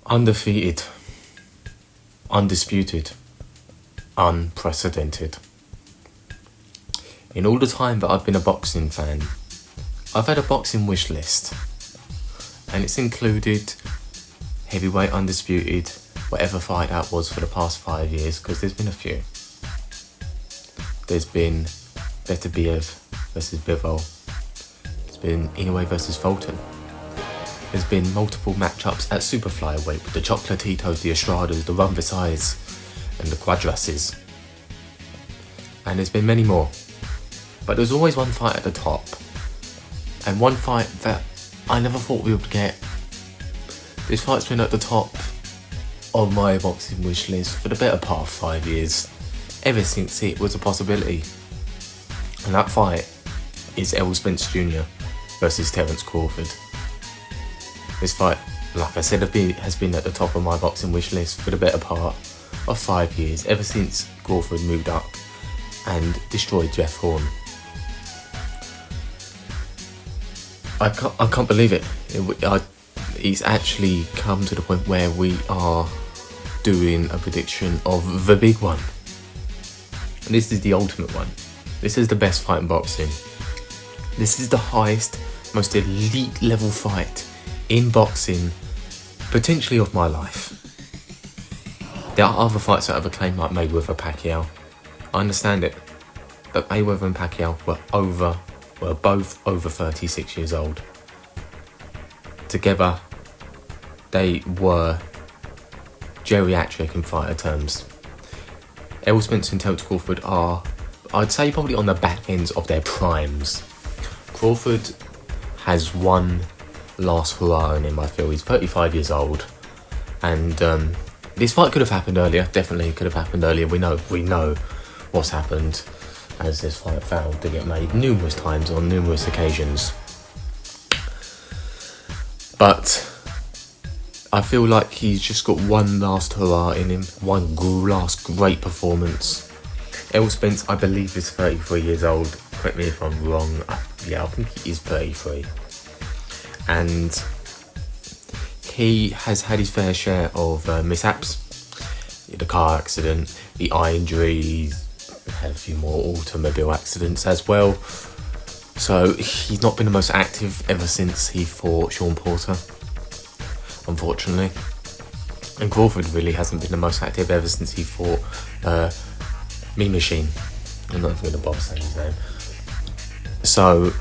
Undefeated, undisputed, unprecedented. In all the time that I've been a boxing fan, I've had a boxing wish list, and it's included heavyweight undisputed, whatever fight that was for the past 5 years, because there's been a few. There's been Beterbiev versus Bivol. There's been Inoue versus Fulton. There's been multiple matchups at super flyweight with the Chocolatitos, the Estradas, the Rumvisais, and the Quadrases. And there's been many more. But there's always one fight at the top. And one fight that I never thought we would get. This fight's been at the top of my boxing wish list for the better part of 5 years, ever since it was a possibility. And that fight is Errol Spence Jr. versus Terence Crawford. This fight, like I said, has been at the top of my boxing wish list for the better part of 5 years, ever since Crawford moved up and destroyed Jeff Horn. I can't believe it. It's actually come to the point where we are doing a prediction of the big one. And this is the ultimate one. This is the best fight in boxing. This is the highest, most elite level fight in boxing, potentially of my life. There are other fights that have acclaimed, like Mayweather, Pacquiao. I understand it, but Mayweather and Pacquiao were both over 36 years old. Together, they were geriatric in fighter terms. Errol Spence and Terence Crawford are, I'd say, probably on the back ends of their primes. Crawford has one last hurrah in him, I feel. He's 35 years old, and this fight could have happened earlier. Definitely could have happened earlier. We know what's happened, as this fight failed to get made numerous times on numerous occasions. But I feel like he's just got one last hurrah in him, one last great performance. Errol Spence, I believe, is 33 years old. Correct me if I'm wrong. I think he is 33. And he has had his fair share of mishaps. The car accident, the eye injuries, had a few more automobile accidents as well. So he's not been the most active ever since he fought Sean Porter, unfortunately. And Crawford really hasn't been the most active ever since he fought Mean Machine. I'm not even going to bother saying his name. So,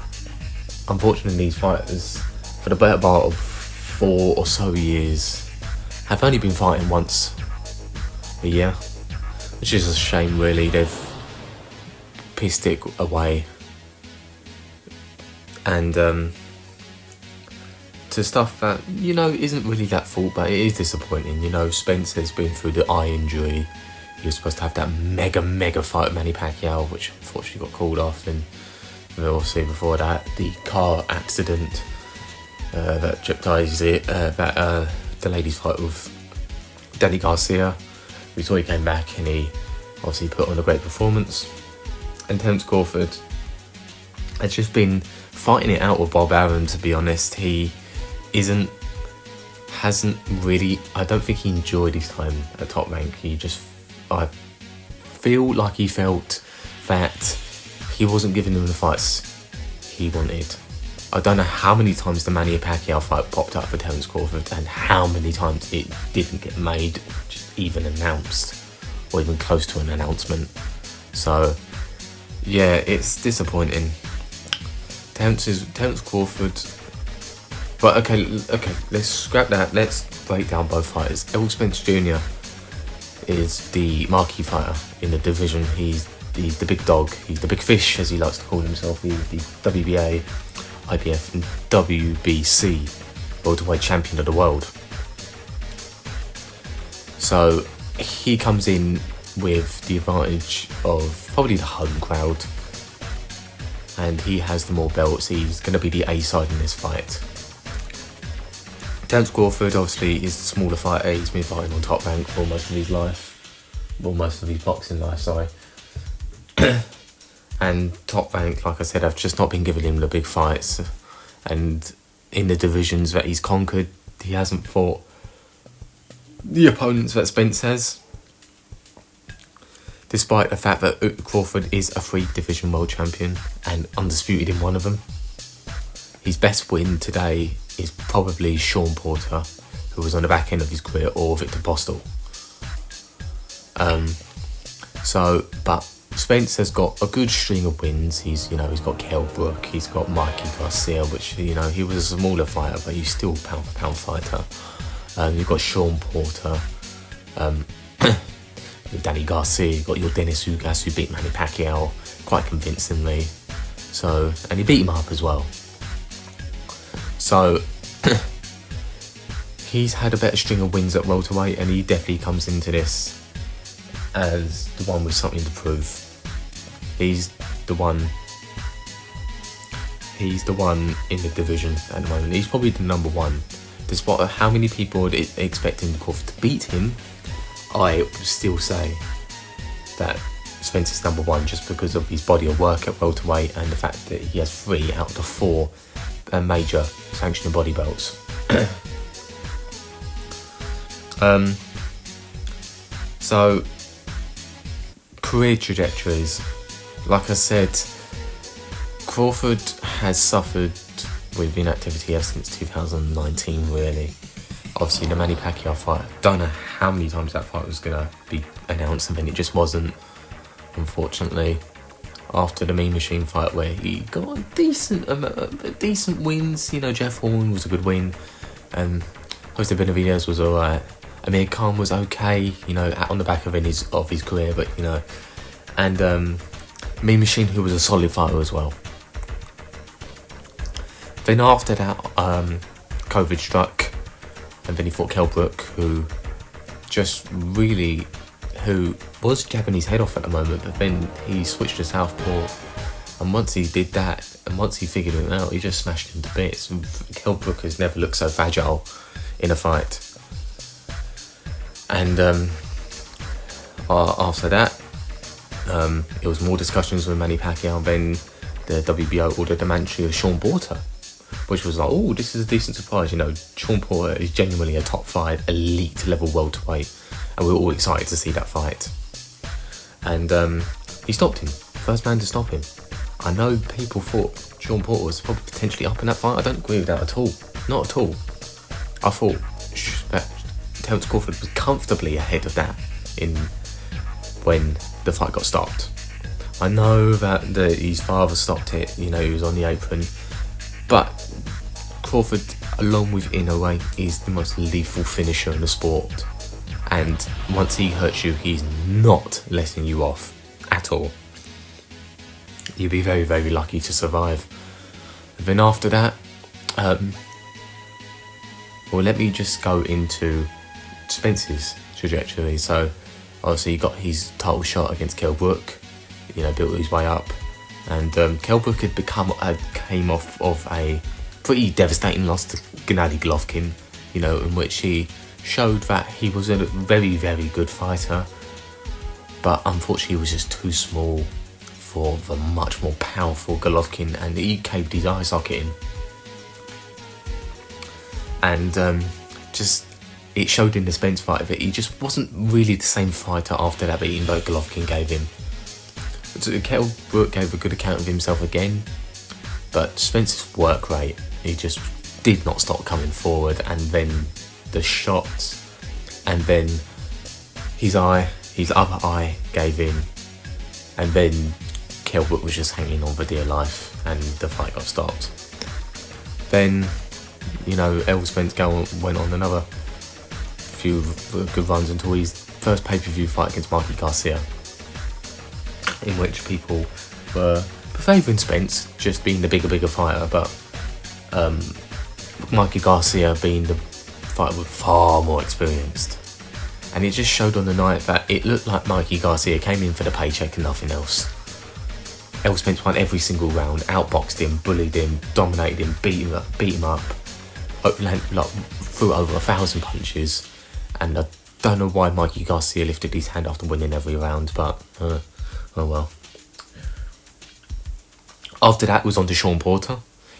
unfortunately, these fighters, for the better part of 4 or so years, have only been fighting once a year, which is a shame, really. They've pissed it away. And to stuff that, isn't really that fault, but it is disappointing. Spence has been through the eye injury. He was supposed to have that mega fight with Manny Pacquiao, which unfortunately got called off. And obviously before that, the car accident that jeopardised it, the ladies' fight with Danny Garcia. We saw he came back and he obviously put on a great performance. And Terence Crawford has just been fighting it out with Bob Arum, to be honest. He hasn't really, I don't think he enjoyed his time at Top Rank. I feel like he felt that he wasn't giving him the fights he wanted. I don't know how many times the Manny Pacquiao fight popped up for Terence Crawford and how many times it didn't get made, just even announced, or even close to an announcement. So, yeah, it's disappointing. Terence Crawford. But okay, let's scrap that. Let's break down both fighters. Errol Spence Jr. is the marquee fighter in the division. He's the big dog. He's the big fish, as he likes to call himself. He's the WBA, IBF, and WBC welterweight champion of the world. So he comes in with the advantage of probably the home crowd, and he has the more belts. He's going to be the A side in this fight. Terence Crawford obviously is the smaller fighter. He's been fighting on Top Rank for most of his life, well, most of his boxing life, sorry. And Top Rank, like I said, have just not been giving him the big fights. And in the divisions that he's conquered, he hasn't fought the opponents that Spence has. Despite the fact that Crawford is a 3-division world champion and undisputed in one of them. His best win today is probably Sean Porter, who was on the back end of his career, or Victor Postel. But Spence has got a good string of wins. He's got Kell Brook, he's got Mikey Garcia, which, he was a smaller fighter, but he's still pound for pound fighter. You've got Sean Porter, Danny Garcia, you've got your Dennis Ugas, who beat Manny Pacquiao quite convincingly. And he beat him up as well. So, he's had a better string of wins at welterweight, and he definitely comes into this as the one with something to prove. He's the one in the division at the moment. He's probably the number one. Despite how many people would expecting Crawford to beat him, I would still say that Spence is number one, just because of his body of work at welterweight and the fact that he has 3 out of the 4 major sanctioned body belts. So, career trajectories. Like I said, Crawford has suffered with inactivity ever since 2019, really. Obviously, the Manny Pacquiao fight, don't know how many times that fight was going to be announced, and then it just wasn't, unfortunately. After the Mean Machine fight, where he got decent wins, Jeff Horn was a good win, and Jose Benavidez was alright. Amir Khan was okay, on the back of his career, but and Mean Machine, who was a solid fighter as well. Then after that, COVID struck, and then he fought Kell Brook, who was jabbing his head off at the moment, but then he switched to southpaw, and once he did that, and once he figured it out, he just smashed him to bits. Kell Brook has never looked so fragile in a fight. And after that, it was more discussions with Manny Pacquiao, and then the WBO ordered the mandatory of Sean Porter, which was like, oh, this is a decent surprise. Sean Porter is genuinely a top 5 elite level welterweight, and we were all excited to see that fight. And he stopped him. First man to stop him. I know people thought Sean Porter was probably potentially up in that fight. I don't agree with that at all. Not at all. I thought that Terence Crawford was comfortably ahead of that when the fight got stopped. I know that his father stopped it, he was on the apron, but Crawford, along with Inoue, is the most lethal finisher in the sport, and once he hurts you, he's not letting you off at all. You'd be very, very lucky to survive. And then after that, let me just go into Spence's trajectory. So obviously he got his title shot against Kell Brook, built his way up, and Kell Brook came off of a pretty devastating loss to Gennady Golovkin, in which he showed that he was a very, very good fighter, but unfortunately he was just too small for the much more powerful Golovkin, and he caved his eye socket in. And it showed in the Spence fight that he just wasn't really the same fighter after that beating that Golovkin gave him. So Kell Brook gave a good account of himself again, but Spence's work rate, he just did not stop coming forward, and then the shots, and then his other eye gave in, and then Kell Brook was just hanging on for dear life, and the fight got stopped. Then, Errol Spence went on another few good runs until his first pay-per-view fight against Mikey Garcia, in which people were favouring Spence just being the bigger fighter, but Mikey Garcia being the fighter with far more experienced. And it just showed on the night that it looked like Mikey Garcia came in for the paycheck and nothing else. Errol Spence won every single round, outboxed him, bullied him, dominated him, beat him up, threw over 1,000 punches, and I don't know why Mikey Garcia lifted his hand after winning every round, but oh well. After that was on to Sean Porter,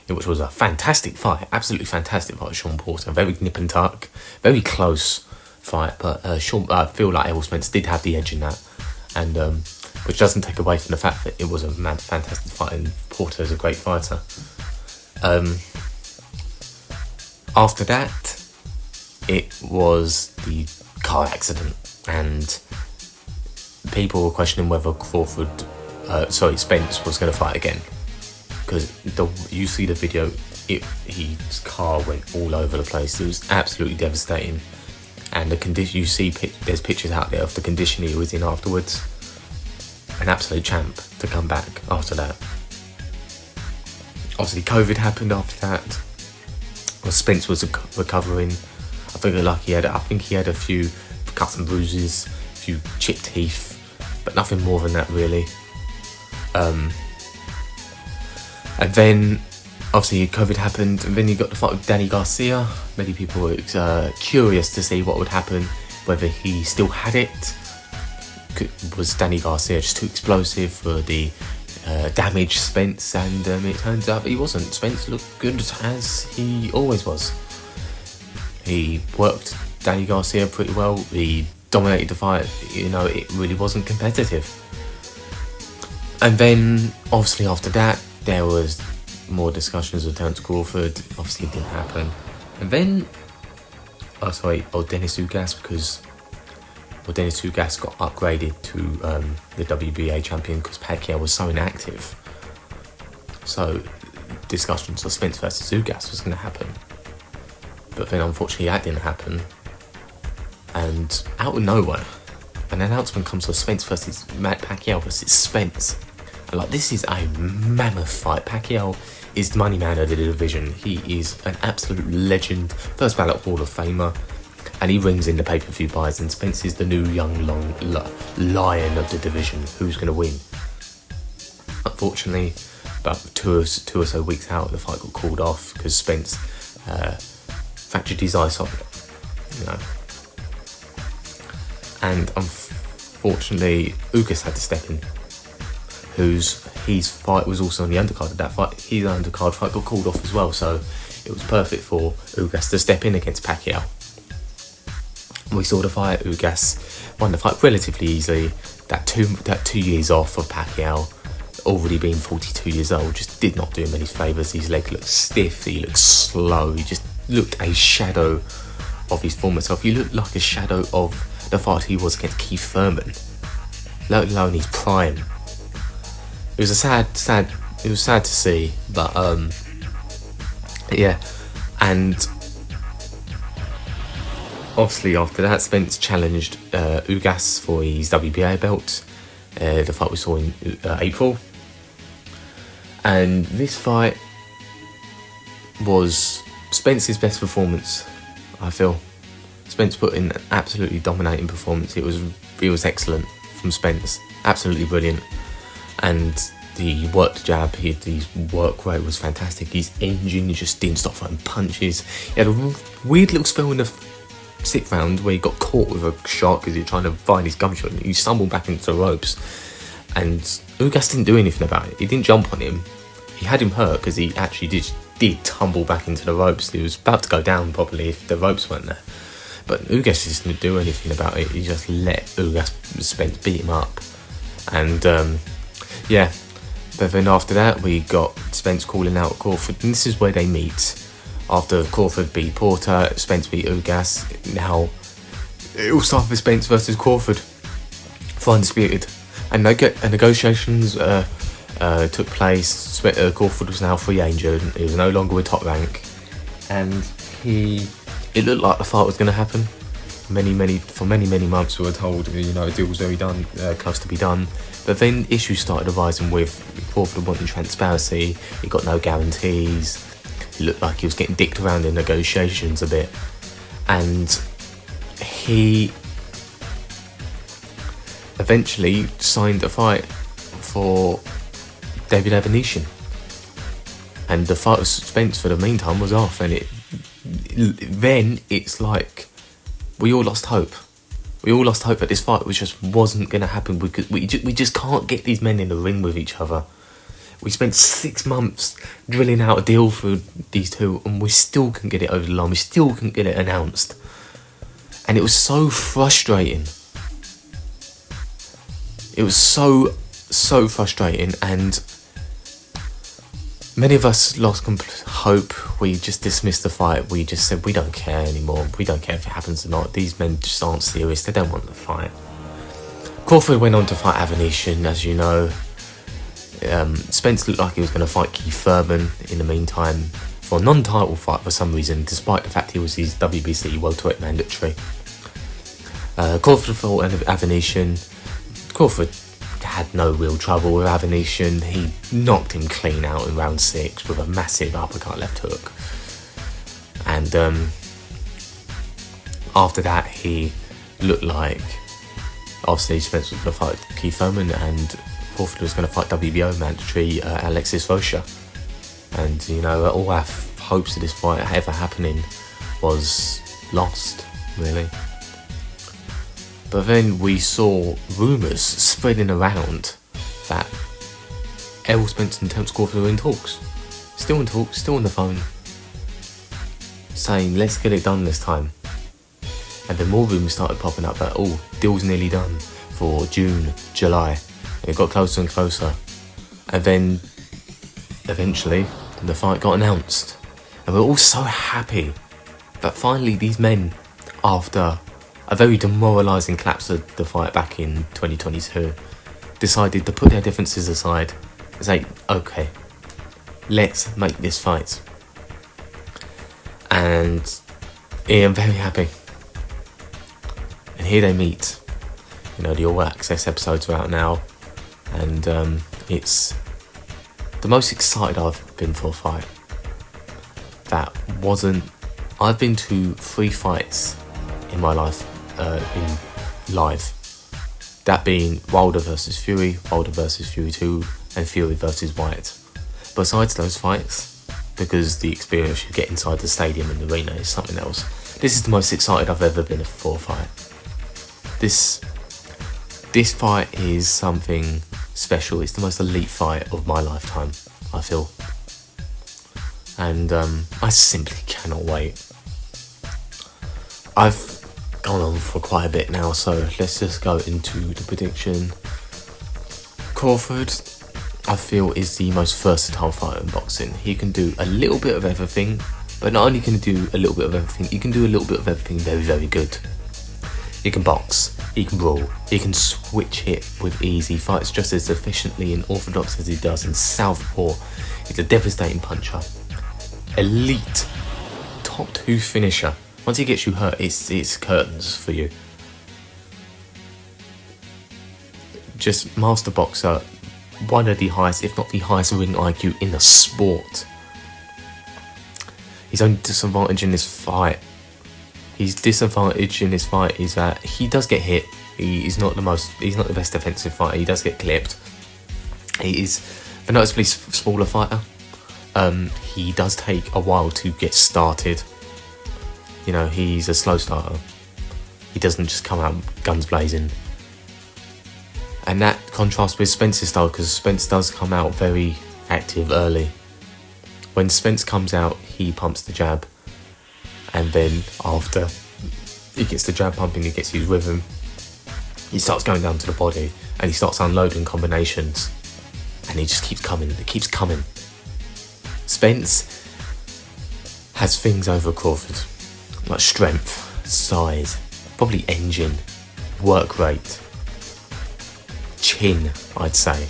which was a fantastic fight, absolutely fantastic fight. Sean Porter, very nip and tuck, very close, fight, but I feel like Errol Spence did have the edge in that, and which doesn't take away from the fact that it was a fantastic fight, and Porter is a great fighter. After that, it was the car accident, and people were questioning whether Spence was going to fight again, because you see the video, his car went all over the place. It was absolutely devastating, and the condition you see, there's pictures out there of the condition he was in afterwards. An absolute champ to come back after that. Obviously, COVID happened after that. Well, Spence was recovering. I think he had a few cuts and bruises, a few chipped teeth, but nothing more than that really. And then obviously COVID happened, and then you got the fight with Danny Garcia. Many people were curious to see what would happen, whether he still had it. Was Danny Garcia just too explosive for the damage Spence? And it turns out he wasn't. Spence looked good as he always was. He worked Danny Garcia pretty well. He dominated the fight. It really wasn't competitive. And then obviously after that there was more discussions with Terence Crawford. Obviously it didn't happen. And then Dennis Ugas, because Dennis Ugas got upgraded to the WBA champion because Pacquiao was so inactive. So discussions of Spence versus Ugas was going to happen. But then unfortunately that didn't happen. And out of nowhere, an announcement comes for Spence versus Pacquiao versus Spence. And this is a mammoth fight. Pacquiao is the money man of the division. He is an absolute legend, first ballot Hall of Famer. And he rings in the pay-per-view buys, and Spence is the new young lion of the division. Who's going to win? Unfortunately, about two or so weeks out, the fight got called off because Spence fractured his eye socket. And unfortunately, Ugas had to step in. His fight was also on the undercard of that fight. His undercard fight got called off as well, so it was perfect for Ugas to step in against Pacquiao. We saw the fight. Ugas won the fight relatively easily. That 2 years off of Pacquiao, already being 42 years old, just did not do him any favours. His leg looked stiff, he looked slow, he just looked a shadow of his former self. He looked like a shadow of the fight he was against Keith Thurman, let alone his prime. It was sad to see, but yeah. And obviously after that, Spence challenged Ugas for his WBA belt. The fight we saw in April. And this fight was Spence's best performance, I feel. Spence put in an absolutely dominating performance. It was excellent from Spence. Absolutely brilliant. And he worked jab, his work rate was fantastic. His engine, he just didn't stop throwing punches. He had a weird little spell in the 6th round where he got caught with a shot because he was trying to find his gum shot, and he stumbled back into the ropes. And Ugas didn't do anything about it. He didn't jump on him. He had him hurt because he actually did tumble back into the ropes. He was about to go down probably if the ropes weren't there. But Ugas just didn't do anything about it. He just let Spence beat him up. And yeah. But then after that, we got Spence calling out Crawford. And this is where they meet. After Crawford beat Porter, Spence beat Ugas. Now, it will start with Spence versus Crawford for undisputed. And negotiations took place. Crawford was now free agent. He was no longer with Top Rank. And it looked like the fight was going to happen. For many months we were told, the deal was very done, close to be done. But then issues started arising with Crawford wanting transparency. He got no guarantees. He looked like he was getting dicked around in negotiations a bit. And he eventually signed a fight for David Avanesyan. And the fight with Spence for the meantime was off. And then it's like we all lost hope. We all lost hope that this fight just wasn't going to happen because we just can't get these men in the ring with each other. We spent 6 months drilling out a deal for these two, and we still couldn't get it over the line. We still couldn't get it announced. And it was so frustrating. It was so frustrating, and many of us lost hope. We just dismissed the fight. We just said, we don't care anymore. We don't care if it happens or not. These men just aren't serious. They don't want the fight. Crawford went on to fight Avanesyan, as you know. Spence looked like he was going to fight Keith Thurman in the meantime for a non-title fight for some reason, despite the fact he was his WBC welterweight mandatory. Crawford fought Avanesyan. Crawford had no real trouble with Avanesyan. He knocked him clean out in round 6 with a massive uppercut left hook. And after that, he looked like, obviously, Spence was going to fight Keith Thurman, and Crawford was going to fight WBO mandatory Alexis Rocha. And, you know, all our hopes of this fight ever happening was lost, really. But then we saw rumours spreading around that Errol Spence and Terence Crawford were in talks. Still in talks, still on the phone, saying, let's get it done this time. And then more rumours started popping up that, deal's nearly done for June, July. And it got closer and closer. And then, eventually, the fight got announced. And we're all so happy that finally these men, after a very demoralising collapse of the fight back in 2022, decided to put their differences aside and say, okay, let's make this fight. And I'm very happy. And here they meet. You know, the All Access episodes are out now, and it's the most excited I've been for a fight. I've been to 3 fights in my life in live. That being Wilder versus Fury, Wilder versus Fury 2, and Fury versus Wyatt. Besides those fights, because the experience you get inside the stadium and the arena is something else, this is the most excited I've ever been for a fight. This fight is something special. It's the most elite fight of my lifetime, I feel. And I simply cannot wait. I've gone on for quite a bit now, so let's just go into the prediction. Crawford, I feel, is the most versatile fighter in boxing. He can do a little bit of everything, but not only can he do a little bit of everything, he can do a little bit of everything very, very good. He can box, he can brawl, he can switch hit with ease. He fights just as efficiently in orthodox as he does in southpaw. He's a devastating puncher. Elite, top 2 finisher. Once he gets you hurt, it's curtains for you. Just master boxer, one of the highest, if not the highest ring IQ in the sport. His only disadvantage in this fight, is that he does get hit. He's not the best defensive fighter. He does get clipped. He is a noticeably smaller fighter. He does take a while to get started. You know, he's a slow starter. He doesn't just come out guns blazing. And that contrasts with Spence's style, because Spence does come out very active early. When Spence comes out, he pumps the jab. And then after he gets the jab pumping, he gets his rhythm, he starts going down to the body and he starts unloading combinations. And he just keeps coming, it keeps coming. Spence has things over Crawford, like strength, size, probably engine, work rate, chin, I'd say.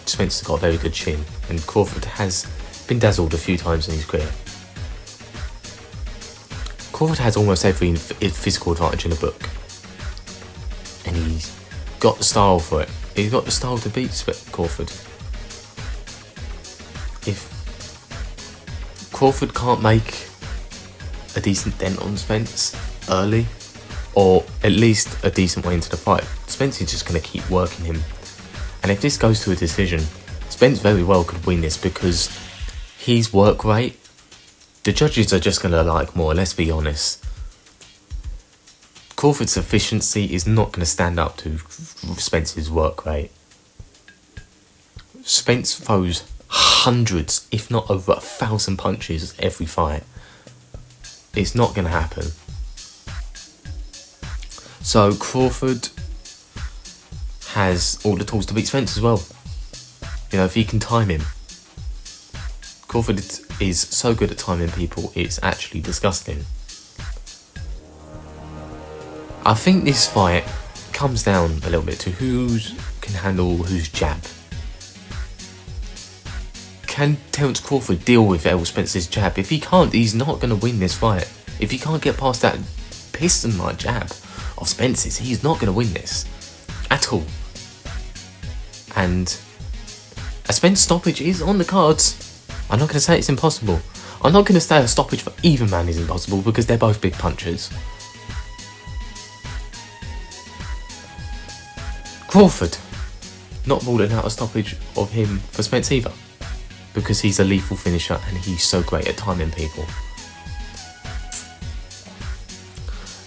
Spence has got a very good chin, and Crawford has been dazzled a few times in his career. Crawford has almost every physical advantage in the book, and he's got the style for it. He's got the style to beat Crawford. If Crawford can't make a decent dent on Spence early, or at least a decent way into the fight, Spence is just going to keep working him. And if this goes to a decision, Spence very well could win this, because his work rate, the judges are just going to like more, let's be honest. Crawford's efficiency is not going to stand up to Spence's work rate. Spence throws hundreds, if not over 1,000 punches every fight. It's not going to happen. So Crawford has all the tools to beat Spence as well. You know, if he can time him. Crawford is so good at timing people, it's actually disgusting. I think this fight comes down a little bit to who can handle whose jab. Can Terence Crawford deal with Errol Spence's jab? If he can't, he's not going to win this fight. If he can't get past that piston-like jab of Spence's, he's not going to win this at all. And a Spence stoppage is on the cards. I'm not going to say it's impossible. I'm not going to say a stoppage for either man is impossible because they're both big punchers. Crawford, not ruling out a stoppage of him for Spence either, because he's a lethal finisher and he's so great at timing people.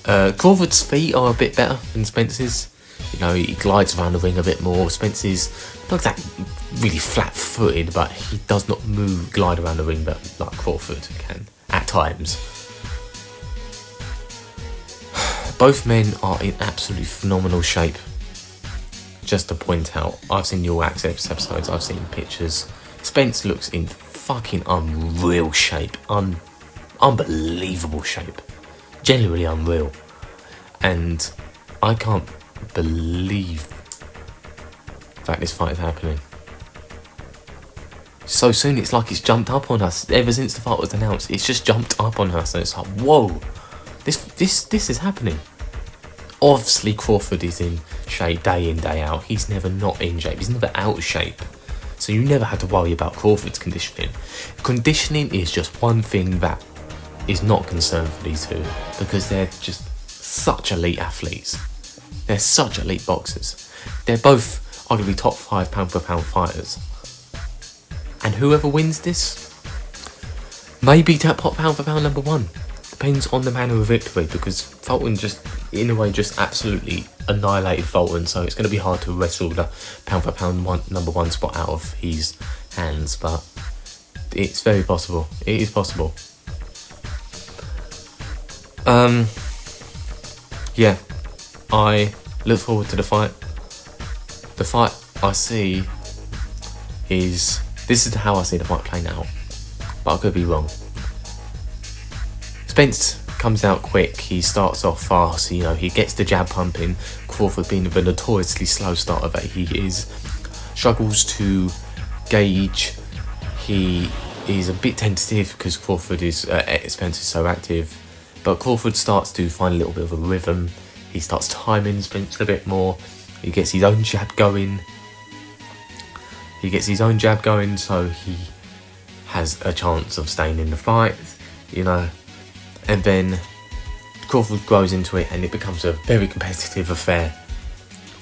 Crawford's feet are a bit better than Spence's. You know, he glides around the ring a bit more. Spence's not exactly really flat-footed, but he does not glide around the ring like Crawford can at times. Both men are in absolutely phenomenal shape. Just to point out, I've seen the All Access episodes, I've seen pictures. Spence looks in fucking unreal shape. Unbelievable shape. Genuinely unreal. And I can't believe that this fight is happening. So soon, it's like it's jumped up on us. Ever since the fight was announced, it's just jumped up on us and it's like, whoa, this is happening. Obviously Crawford is in shape day in, day out. He's never not in shape. He's never out of shape. So you never had to worry about Crawford's conditioning. Conditioning is just one thing that is not concerned for these two, because they're just such elite athletes. They're such elite boxers. They're both arguably top 5 pound for pound fighters. And whoever wins this may be that pound for pound number 1. Depends on the manner of victory, because Fulton just, in a way, just absolutely annihilated Fulton, so it's going to be hard to wrestle the pound for pound number 1 spot out of his hands, but it's very possible. It is possible. Yeah, I look forward to the fight. The fight I see is, this is how I see the fight playing out, but I could be wrong. Spence comes out quick, he starts off fast, you know, he gets the jab pumping. Crawford, being the notoriously slow starter that he is, struggles to gauge. He is a bit tentative because Crawford is, Spence is so active, but Crawford starts to find a little bit of a rhythm. He starts timing Spence a bit more. He gets his own jab going. So he has a chance of staying in the fight, you know. And then Crawford grows into it and it becomes a very competitive affair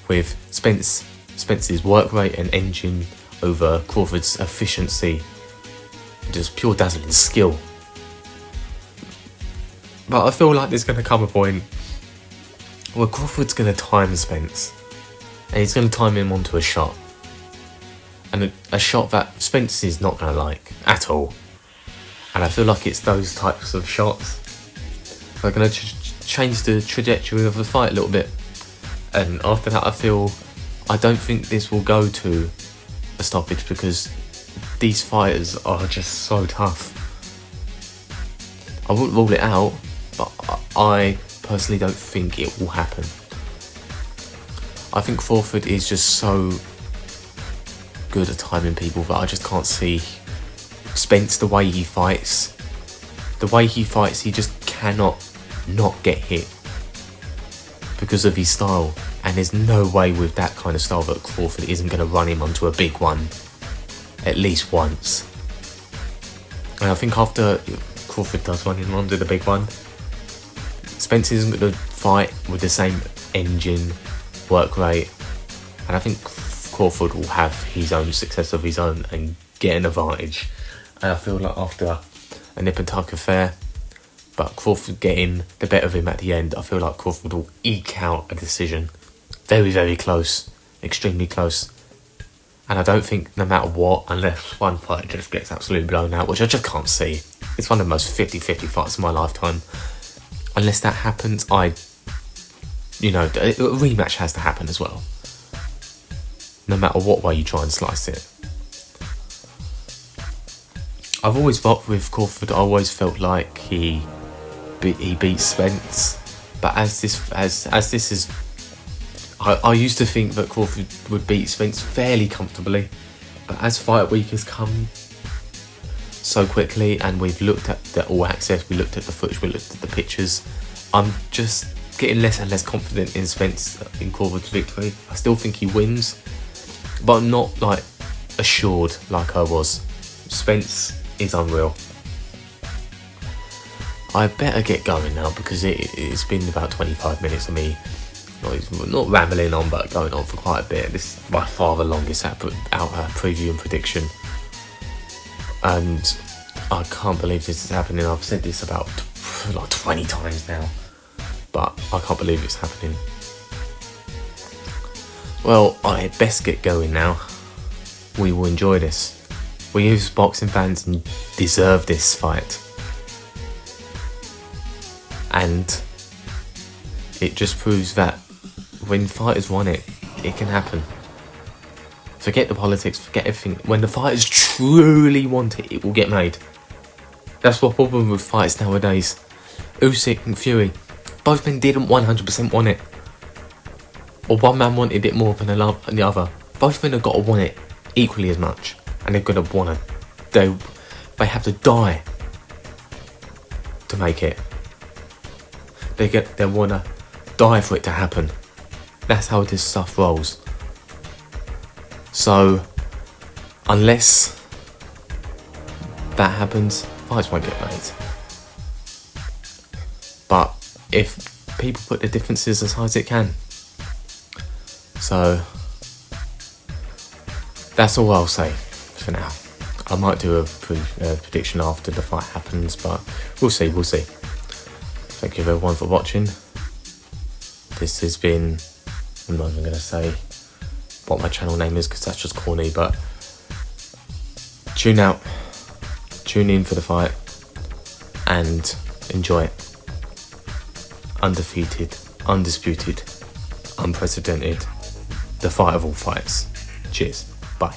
with Spence's work rate and engine over Crawford's efficiency. Just pure dazzling skill. But I feel like there's going to come a point where Crawford's going to time Spence. And he's going to time him onto a shot. And a shot that Spence is not going to like at all. And I feel like it's those types of shots that are going to change the trajectory of the fight a little bit. And after that, I don't think this will go to a stoppage, because these fighters are just so tough. I wouldn't rule it out, but I personally don't think it will happen. I think Crawford is just so good at timing people that I just can't see Spence, the way he fights. The way he fights, he just cannot not get hit because of his style. And there's no way with that kind of style that Crawford isn't going to run him onto a big one at least once. And I think after Crawford does run him onto the big one, Spence isn't going to fight with the same engine, work rate. And I think Crawford will have his own success of his own and get an advantage. And I feel like after a nip and tuck affair, but Crawford getting the better of him at the end, I feel like Crawford will eke out a decision. Very, very close. Extremely close. And I don't think no matter what, unless one fighter just gets absolutely blown out, which I just can't see. It's one of the most 50-50 fights of my lifetime. Unless that happens, I you know, a rematch has to happen as well. No matter what way you try and slice it. I've always fought with Crawford. I always felt like he beat Spence, but as this is, I used to think that Crawford would beat Spence fairly comfortably, but as fight week has come so quickly, and we've looked at the all access, we looked at the footage, we looked at the pictures, I'm just getting less and less confident in Crawford's victory. I still think he wins, but I'm not like assured like I was. Spence is unreal. I better get going now because it's been about 25 minutes of me not rambling on, but going on for quite a bit. This is by far the longest out preview and prediction, and I can't believe this is happening. I've said this about like 20 times now, but I can't believe it's happening. Well, I best get going now. We will enjoy this. We as boxing fans deserve this fight. And it just proves that when fighters want it, it can happen. Forget the politics, forget everything. When the fighters truly want it, it will get made. That's the problem with fights nowadays. Usyk and Fury, both men didn't 100% want it. Or one man wanted it more than the other. Both men have got to want it equally as much. And they're going to want to, they have to die to make it. They want to die for it to happen. That's how this stuff rolls. So, unless that happens, fights won't get made. But if people put their differences aside, it can. So, that's all I'll say for now. I might do a prediction after the fight happens, but we'll see. Thank you everyone for watching. This has been, I'm not even going to say what my channel name is because that's just corny, but tune in for the fight and enjoy it. Undefeated, undisputed, unprecedented, the fight of all fights. Cheers, bye.